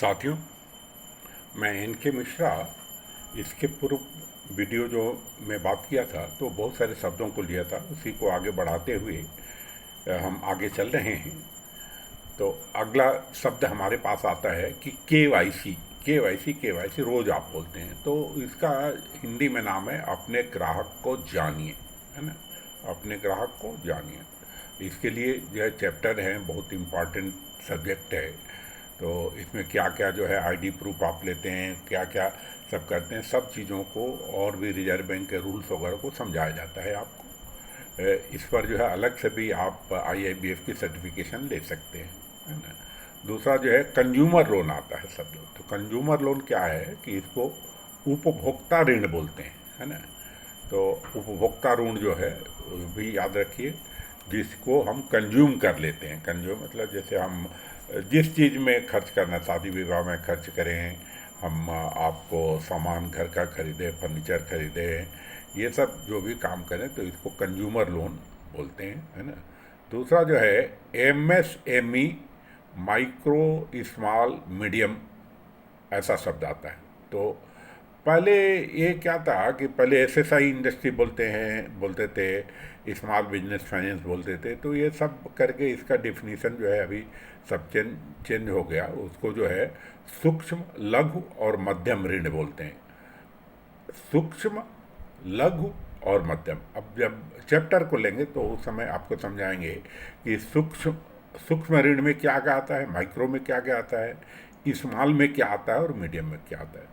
साथियों, मैं एन के मिश्रा। इसके पूर्व वीडियो जो मैं बात किया था तो बहुत सारे शब्दों को लिया था, उसी को आगे बढ़ाते हुए हम आगे चल रहे हैं। तो अगला शब्द हमारे पास आता है कि के वाई सी रोज़ आप बोलते हैं, तो इसका हिंदी में नाम है अपने ग्राहक को जानिए, है ना। अपने ग्राहक को जानिए, इसके लिए यह चैप्टर है, बहुत इम्पॉर्टेंट सब्जेक्ट है। तो इसमें क्या क्या जो है आईडी प्रूफ आप लेते हैं, क्या क्या सब करते हैं, सब चीज़ों को और भी रिजर्व बैंक के रूल्स वगैरह को समझाया जाता है आपको। इस पर जो है अलग से भी आप IIBF की सर्टिफिकेशन ले सकते हैं, है ना। दूसरा जो है कंज्यूमर लोन आता है सब लोग। तो कंज्यूमर लोन क्या है कि इसको उपभोक्ता ऋण बोलते हैं, है ना। तो उपभोक्ता ऋण जो है वो भी याद रखिए, जिसको हम कंज्यूम कर लेते हैं। कंज्यूम मतलब जैसे हम जिस चीज़ में खर्च करना, शादी विवाह में खर्च करें, हम आपको सामान घर का खरीदे, फर्नीचर खरीदे, ये सब जो भी काम करें तो इसको कंज्यूमर लोन बोलते हैं, है ना। दूसरा जो है MSME, माइक्रो स्मॉल मीडियम, ऐसा शब्द आता है। तो पहले ये क्या था कि पहले SSI इंडस्ट्री बोलते थे, स्मॉल बिजनेस फाइनेंस बोलते थे। तो ये सब करके इसका डेफिनेशन जो है अभी सब चेंज हो गया। उसको जो है सूक्ष्म, लघु और मध्यम ऋण बोलते हैं। सूक्ष्म, लघु और मध्यम। अब जब चैप्टर को लेंगे तो उस समय आपको समझाएंगे कि सूक्ष्म सूक्ष्म ऋण में क्या क्या आता है, माइक्रो में क्या क्या आता है, स्मॉल में क्या आता है और मीडियम में क्या आता है।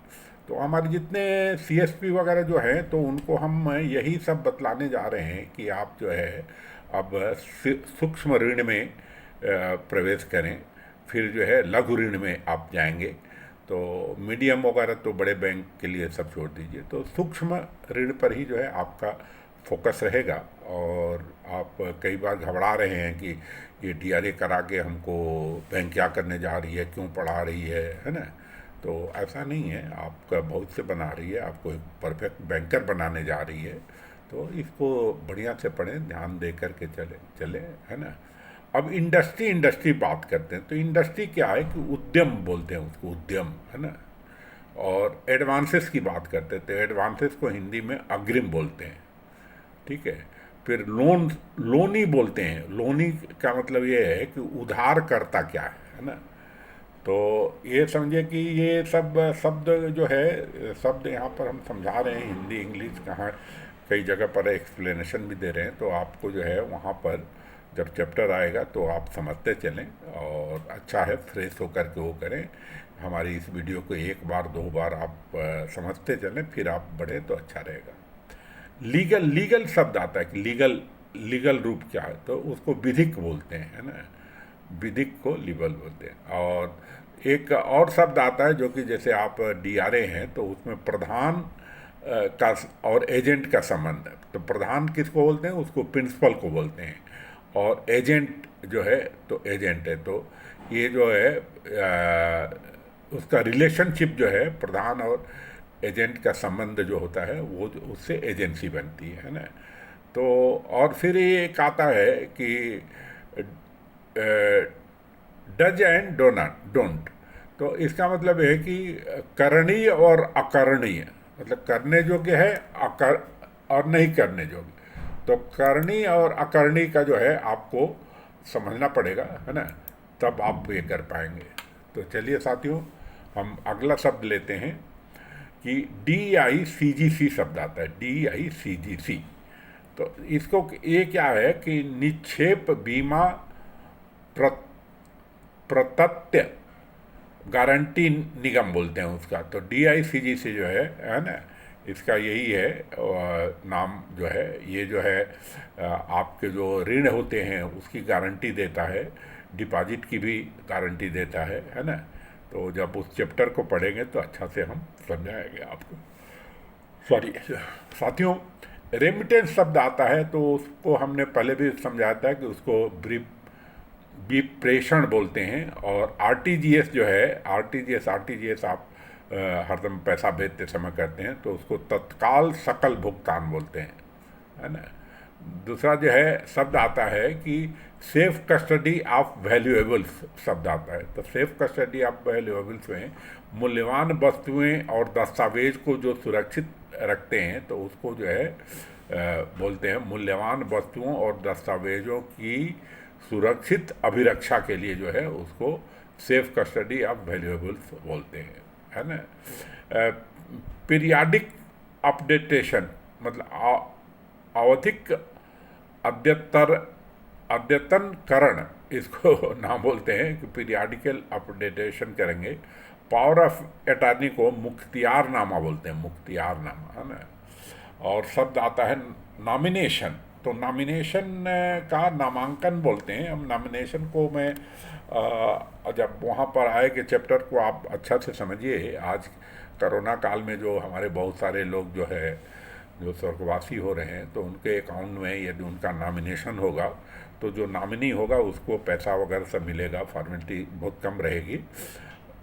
तो हमारे जितने CSP वगैरह जो हैं तो उनको हम यही सब बतलाने जा रहे हैं कि आप जो है अब सूक्ष्म ऋण में प्रवेश करें, फिर जो है लघु ऋण में आप जाएंगे। तो मीडियम वगैरह तो बड़े बैंक के लिए सब छोड़ दीजिए, तो सूक्ष्म ऋण पर ही जो है आपका फोकस रहेगा। और आप कई बार घबरा रहे हैं कि ये DRA करा के हमको बैंक क्या करने जा रही है, क्यों पढ़ा रही है ना। तो ऐसा नहीं है, आपका बहुत से बना रही है, आपको एक परफेक्ट बैंकर बनाने जा रही है। तो इसको बढ़िया से पढ़ें, ध्यान दे करके चले चले, है ना। अब इंडस्ट्री बात करते हैं। तो इंडस्ट्री क्या है कि उद्यम बोलते हैं उसको, उद्यम, है ना। और एडवांसेस की बात करते थे, एडवांसेस को हिंदी में अग्रिम बोलते हैं, ठीक है। फिर लोनी बोलते हैं। लोनी का मतलब ये है कि उधार करता क्या है ना। तो ये समझे कि ये सब शब्द जो है, शब्द यहाँ पर हम समझा रहे हैं, हिंदी इंग्लिश कहाँ कई जगह पर एक्सप्लेनेशन भी दे रहे हैं। तो आपको जो है वहाँ पर जब चैप्टर आएगा तो आप समझते चलें, और अच्छा है फ्रेश होकर के वो करें। हमारी इस वीडियो को एक बार दो बार आप समझते चलें, फिर आप बढ़ें तो अच्छा रहेगा। लीगल शब्द आता है कि लीगल रूप क्या है, तो उसको विधिक बोलते हैं, है ना। विधिक को लीगल बोलते हैं। और एक और शब्द आता है जो कि जैसे आप DRA हैं तो उसमें प्रधान का और एजेंट का संबंध है। तो प्रधान किसको बोलते हैं, उसको प्रिंसिपल को बोलते हैं। और एजेंट जो है तो एजेंट है। तो ये जो है उसका रिलेशनशिप जो है, प्रधान और एजेंट का संबंध जो होता है वो उससे एजेंसी बनती है ना। तो और फिर ये एक आता है कि डज एंड डोंट। तो इसका मतलब है कि करणीय और अकरणीय, मतलब करने योग्य है और नहीं करने योग्य। तो करनी और अकरणी का जो है आपको समझना पड़ेगा, है ना, तब आप ये कर पाएंगे। तो चलिए साथियों, हम अगला शब्द लेते हैं कि DICGC शब्द आता है, DICGC। तो इसको ये क्या है कि निक्षेप बीमा प्रत्यय गारंटी निगम बोलते हैं उसका। तो DICGC जो है ना, इसका यही है नाम जो है। ये जो है आपके जो ऋण होते हैं उसकी गारंटी देता है, डिपॉजिट की भी गारंटी देता है ना। तो जब उस चैप्टर को पढ़ेंगे तो अच्छा से हम समझाएंगे आपको। सॉरी साथियों, रेमिटेंस शब्द आता है तो उसको हमने पहले भी समझाया था कि उसको विप्रेषण बोलते हैं। और RTGS जो है, RTGS आप हरदम पैसा भेजते समय करते हैं तो उसको तत्काल सकल भुगतान बोलते हैं, है ना। दूसरा जो है शब्द आता है कि सेफ कस्टडी ऑफ वैल्यूएबल्स शब्द आता है। तो सेफ कस्टडी ऑफ वैल्यूएबल्स में मूल्यवान वस्तुएं और दस्तावेज को जो सुरक्षित रखते हैं तो उसको जो है बोलते हैं मूल्यवान वस्तुओं और दस्तावेजों की सुरक्षित अभिरक्षा के लिए जो है उसको सेफ कस्टडी ऑफ वैल्यूएबल्स बोलते हैं, है ना। पीरियाडिक अपडेटेशन मतलब आवधिक अद्यतर अद्यतनकरण इसको नाम बोलते हैं कि पीरियाडिकल अपडेटेशन करेंगे। पावर ऑफ अटॉर्नी को मुख्तियारनामा बोलते हैं, मुख्तियारनामा, है ना। और शब्द आता है नॉमिनेशन। तो नॉमिनेशन का नामांकन बोलते हैं। हम नॉमिनेशन को मैं जब वहाँ पर आए कि चैप्टर को आप अच्छा से समझिए। आज कोरोना काल में जो हमारे बहुत सारे लोग जो है जो स्वर्गवासी हो रहे हैं तो उनके अकाउंट में यदि उनका नॉमिनेशन होगा तो जो नॉमिनी होगा उसको पैसा वगैरह सब मिलेगा, फॉर्मेलिटी बहुत कम रहेगी।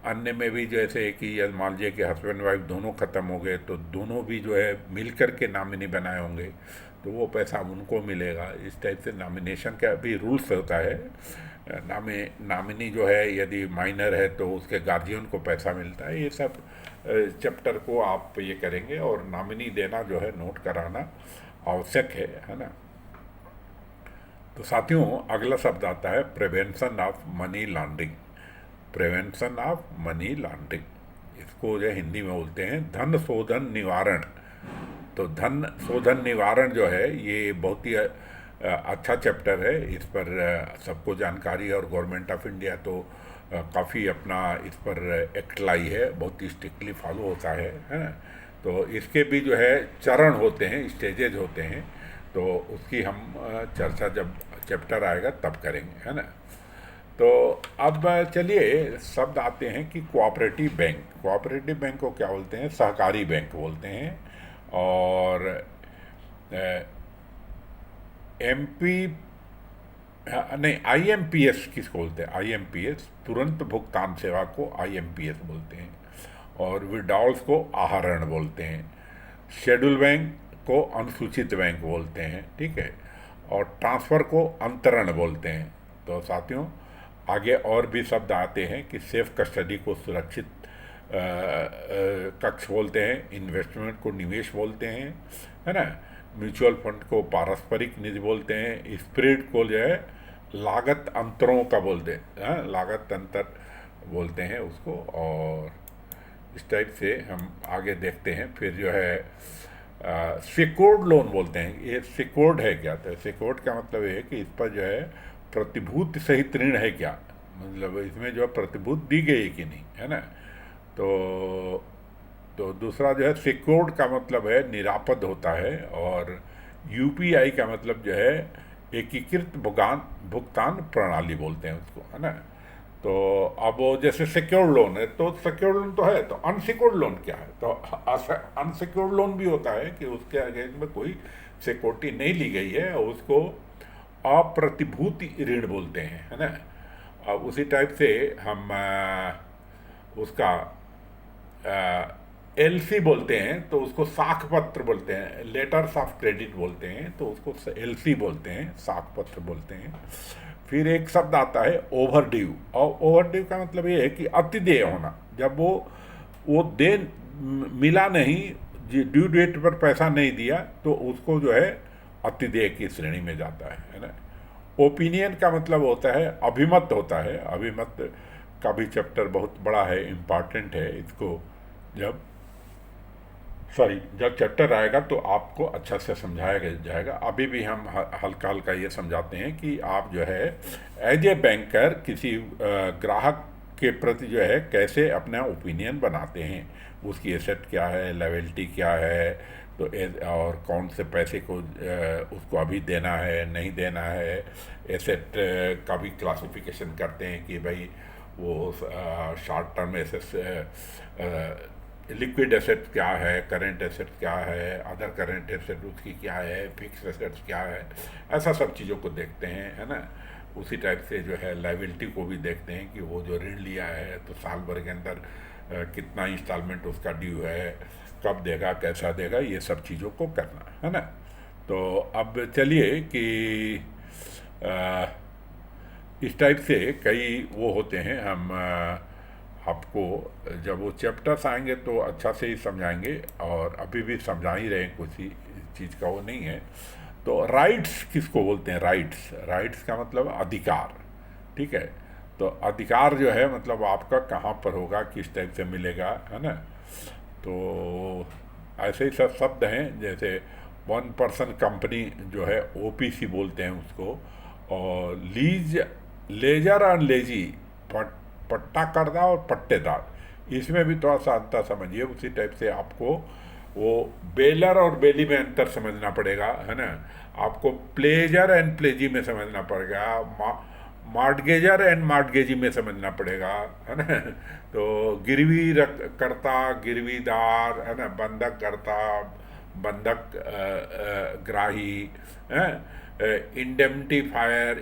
अन्य में भी जैसे कि यदि मान लीजिए कि हस्बैंड वाइफ दोनों ख़त्म हो गए तो दोनों भी जो है मिल कर के नॉमिनी बनाए होंगे तो वो पैसा उनको मिलेगा। इस टाइप से नॉमिनेशन का भी रूल्स होता है। नॉमिनी जो है यदि माइनर है तो उसके गार्जियन को पैसा मिलता है। ये सब चैप्टर को आप ये करेंगे और नॉमिनी देना जो है नोट कराना आवश्यक है ना। तो साथियों अगला शब्द आता है prevention of money laundering. Prevention of money laundering इसको जो हिंदी में बोलते हैं धन शोधन निवारण। तो धन शोधन निवारण जो है ये बहुत ही अच्छा चैप्टर है। इस पर सबको जानकारी और गवर्नमेंट ऑफ इंडिया तो काफ़ी अपना इस पर एक्ट लाई है, बहुत ही स्ट्रिक्टली फॉलो होता है ना। तो इसके भी जो है चरण होते हैं, स्टेजेज होते हैं। तो उसकी हम चर्चा जब चैप्टर आएगा तब करेंगे, है ना। तो अब चलिए शब्द आते हैं कि कोऑपरेटिव बैंक। कोऑपरेटिव बैंक को क्या बोलते हैं? सहकारी बैंक बोलते हैं। और एमपी नहीं आईएमपीएस किसको बोलते हैं? आईएमपीएस तुरंत भुगतान सेवा को आईएमपीएस बोलते हैं। और विड्रॉल्स को आहरण बोलते हैं। शेड्यूल बैंक को अनुसूचित बैंक बोलते हैं, ठीक है। और ट्रांसफ़र को अंतरण बोलते हैं। तो साथियों आगे और भी शब्द आते हैं कि सेफ कस्टडी को सुरक्षित कक्ष बोलते हैं। इन्वेस्टमेंट को निवेश बोलते हैं, है ना। म्यूचुअल फंड को पारस्परिक निधि बोलते हैं। स्प्रेड को जो है लागत अंतरों का बोलते हैं, लागत अंतर बोलते हैं उसको। और इस टाइप से हम आगे देखते हैं। फिर जो है सिक्योर्ड लोन बोलते हैं। ये सिक्योर्ड है क्या? तो सिक्योर्ड का मतलब ये है कि इस पर जो है प्रतिभूति सहित ऋण है क्या, मतलब इसमें जो है प्रतिभूति दी गई कि नहीं, है ना। तो दूसरा जो है सिक्योर्ड का मतलब है निरापद होता है। और यूपीआई का मतलब जो है एकीकृत भुगतान प्रणाली बोलते हैं उसको, है ना। तो अब वो जैसे सिक्योर्ड लोन है तो सिक्योर्ड लोन तो है, तो अनसिक्योर्ड लोन क्या है? तो अनसिक्योर्ड लोन भी होता है कि उसके अगेंस्ट में कोई सिक्योरिटी नहीं ली गई है, उसको अप्रतिभूति ऋण बोलते हैं, है ना। अब उसी टाइप से हम उसका एलसी बोलते हैं तो उसको साख पत्र बोलते हैं। लेटर्स ऑफ क्रेडिट बोलते हैं तो उसको एलसी बोलते हैं, साख पत्र बोलते हैं। फिर एक शब्द आता है ओवरड्यू। और ओवरड्यू का मतलब ये है कि अतिदेय होना। जब वो दे मिला नहीं, ड्यू डेट पर पैसा नहीं दिया तो उसको जो है अतिदेय की श्रेणी में जाता है ना। ओपिनियन का मतलब होता है अभिमत होता है। अभिमत का भी चैप्टर बहुत बड़ा है, इम्पॉर्टेंट है। इसको जब चैप्टर आएगा तो आपको अच्छा से समझाया जाएगा। अभी भी हम हल्का हल्का ये समझाते हैं कि आप जो है एज ए बैंकर किसी ग्राहक के प्रति जो है कैसे अपना ओपिनियन बनाते हैं। उसकी एसेट क्या है, लायबिलिटी क्या है, तो और कौन से पैसे को उसको अभी देना है नहीं देना है। एसेट का भी क्लासिफिकेशन करते हैं कि भाई वो short term asset liquid asset क्या है, करेंट एसेट क्या है, अदर करेंट एसेट उसकी क्या है, फिक्स एसेट्स क्या है, ऐसा सब चीज़ों को देखते हैं, है ना। उसी टाइप से जो है लायबिलिटी को भी देखते हैं कि वो जो ऋण लिया है तो साल भर के अंदर कितना इंस्टॉलमेंट उसका ड्यू है, कब देगा, कैसा देगा, ये सब चीज़ों को करना, है ना। तो अब चलिए कि आ, इस टाइप से कई वो होते हैं। हम आपको जब वो चैप्टर्स आएंगे तो अच्छा से ही समझाएंगे, और अभी भी समझा ही रहे हैं, कुछ ही चीज़ का वो नहीं है। तो राइट्स किसको बोलते हैं? राइट्स, राइट्स का मतलब अधिकार, ठीक है। तो अधिकार जो है मतलब आपका कहाँ पर होगा, किस टाइप से मिलेगा, है ना। तो ऐसे ही सब शब्द हैं, जैसे वन पर्सन कंपनी जो है ओपीसी बोलते हैं उसको, और लीज, लेजर और लेजी, पट्टा कर्ता और पट्टेदार, इसमें भी थोड़ा सा अंतर समझिए। उसी टाइप से आपको वो बेलर और बेली में अंतर समझना पड़ेगा, है ना। आपको प्लेजर एंड प्लेजी में समझना पड़ेगा, मार्टगेजर एंड मार्टगेजी में समझना पड़ेगा, है ना। तो गिरवी रख करता, गिरवीदार, है ना, बंधक करता, बंधक ग्राही, इंडेम्निफायर,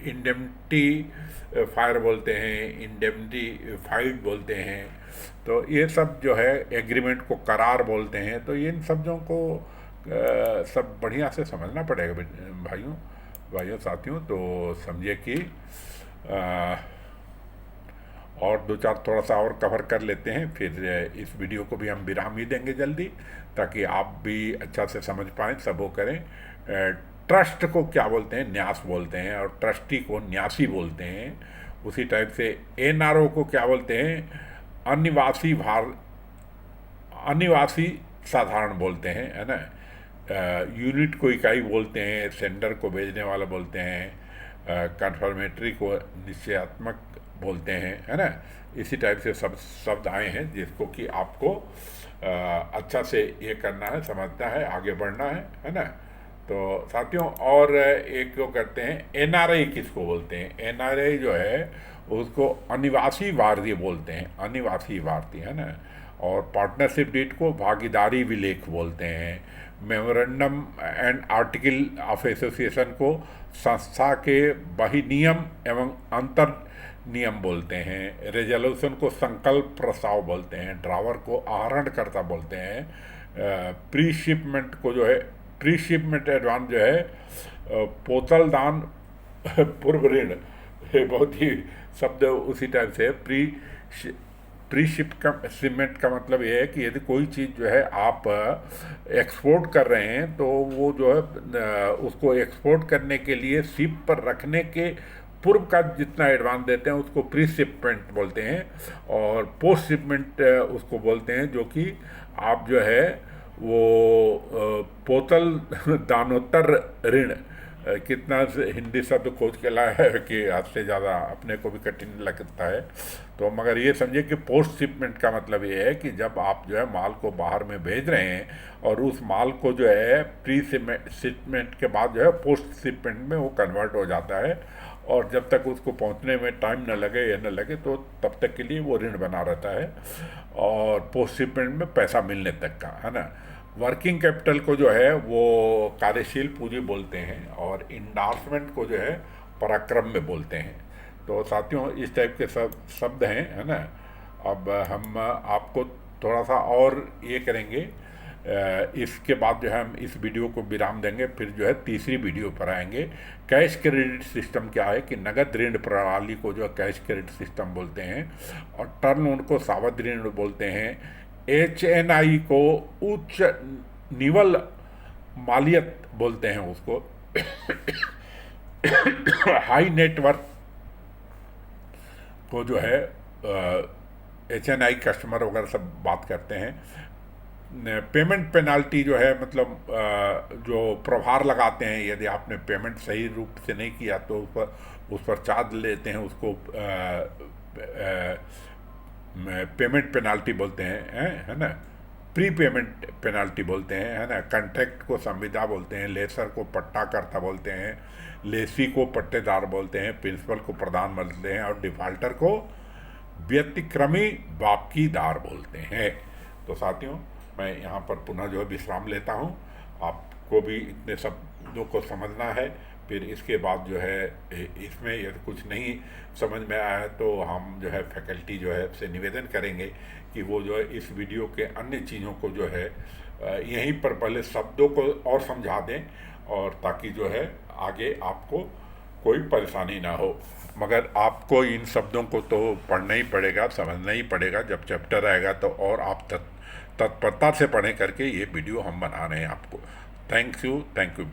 इंडेम्निटी फायर बोलते हैं, इंडेम्निफाइड बोलते हैं। तो ये सब जो है एग्रीमेंट को करार बोलते हैं। तो इन शब्दों को सब बढ़िया से समझना पड़ेगा भाइयों, साथियों। तो समझिए कि और दो चार थोड़ा सा और कवर कर लेते हैं, फिर इस वीडियो को भी हम विराम ही देंगे जल्दी, ताकि आप भी अच्छा से समझ पाएँ, सब वो करें। ट्रस्ट को क्या बोलते हैं? न्यास बोलते हैं, और ट्रस्टी को न्यासी बोलते हैं। उसी टाइप से एनआरओ को क्या बोलते हैं? अनिवासी साधारण बोलते हैं, है ना। यूनिट को इकाई बोलते हैं, सेंडर को भेजने वाला बोलते हैं, कन्फर्मेटरी को निश्चयात्मक बोलते हैं, है ना। इसी टाइप से सब शब्द आए हैं जिसको कि आपको अच्छा से ये करना है, समझना है, आगे बढ़ना है ना। तो साथियों, और एक को करते हैं एनआरआई। किसको बोलते हैं? एनआरआई जो है उसको अनिवासी भारतीय बोलते हैं, अनिवासी भारतीय, है ना। और पार्टनरशिप डीड को भागीदारी विलेख बोलते हैं। Memorandum and article of association को संस्था के बही नियम एवं अंतर नियम बोलते हैं। रेजोल्यूशन को संकल्प प्रस्ताव बोलते हैं। ड्रावर को आहरणकर्ता बोलते हैं। प्री शिपमेंट को जो है, प्री शिपमेंट एडवांस जो है, पोतल दान पूर्व ऋण, ये बहुत ही शब्द उसी टाइप से। प्री शिपमेंट का मतलब ये है कि यदि कोई चीज़ जो है आप एक्सपोर्ट कर रहे हैं, तो वो जो है उसको एक्सपोर्ट करने के लिए शिप पर रखने के पूर्व का जितना एडवांस देते हैं उसको प्री शिपमेंट बोलते हैं। और पोस्ट शिपमेंट उसको बोलते हैं, जो कि आप जो है वो पोतल दानोत्तर ऋण, कितना हिंदी शब्द खोज के लाया है कि हद से ज़्यादा अपने को भी कठिन लगता है। तो मगर ये समझिए कि पोस्ट शिपमेंट का मतलब ये है कि जब आप जो है माल को बाहर में भेज रहे हैं, और उस माल को जो है प्री शिपमेंट के बाद जो है पोस्ट शिपमेंट में वो कन्वर्ट हो जाता है, और जब तक उसको पहुंचने में टाइम न लगे या न लगे तो तब तक के लिए वो ऋण बना रहता है, और पोस्ट शिपमेंट में पैसा मिलने तक का, है ना। वर्किंग कैपिटल को जो है वो कार्यशील पूंजी बोलते हैं, और इंडोर्समेंट को जो है पराक्रम में बोलते हैं। तो साथियों, इस टाइप के सब शब्द हैं, है ना। अब हम आपको थोड़ा सा और ये करेंगे, इसके बाद जो है हम इस वीडियो को विराम देंगे, फिर जो है तीसरी वीडियो पर आएंगे। कैश क्रेडिट सिस्टम क्या है, कि नगद ऋण प्रणाली को जो है कैश क्रेडिट सिस्टम बोलते हैं, और टर्म लोन को सावधि ऋण बोलते हैं। HNI को उच्च निवल मालियत बोलते हैं उसको। हाई नेटवर्थ को जो है HNI कस्टमर वगैरह सब बात करते हैं। पेमेंट पेनाल्टी जो है मतलब जो प्रभार लगाते हैं, यदि आपने पेमेंट सही रूप से नहीं किया तो उस पर चार्ज लेते हैं, उसको पेमेंट पेनाल्टी बोलते हैं, है ना। प्री पेमेंट पेनाल्टी बोलते हैं, है ना। कॉन्ट्रैक्ट को संविदा बोलते हैं। लेसर को पट्टाकर्ता बोलते हैं। लेसी को पट्टेदार बोलते हैं। प्रिंसिपल को प्रधान बोलते हैं, और डिफाल्टर को व्यतिक्रमी बाकीदार बोलते हैं। तो साथियों, मैं यहाँ पर पुनः जो है विश्राम लेता हूँ। आपको भी इतने शब्दों को समझना है, फिर इसके बाद जो है इसमें यदि कुछ नहीं समझ में आया तो हम जो है फैकल्टी जो है से निवेदन करेंगे कि वो जो है इस वीडियो के अन्य चीज़ों को जो है यहीं पर पहले शब्दों को और समझा दें, और ताकि जो है आगे आपको कोई परेशानी ना हो। मगर आपको इन शब्दों को तो पढ़ना ही पड़ेगा, समझना ही पड़ेगा। जब चैप्टर आएगा तो और आप तत्परता से पढ़ें करके ये वीडियो हम बना रहे हैं आपको। Thank you.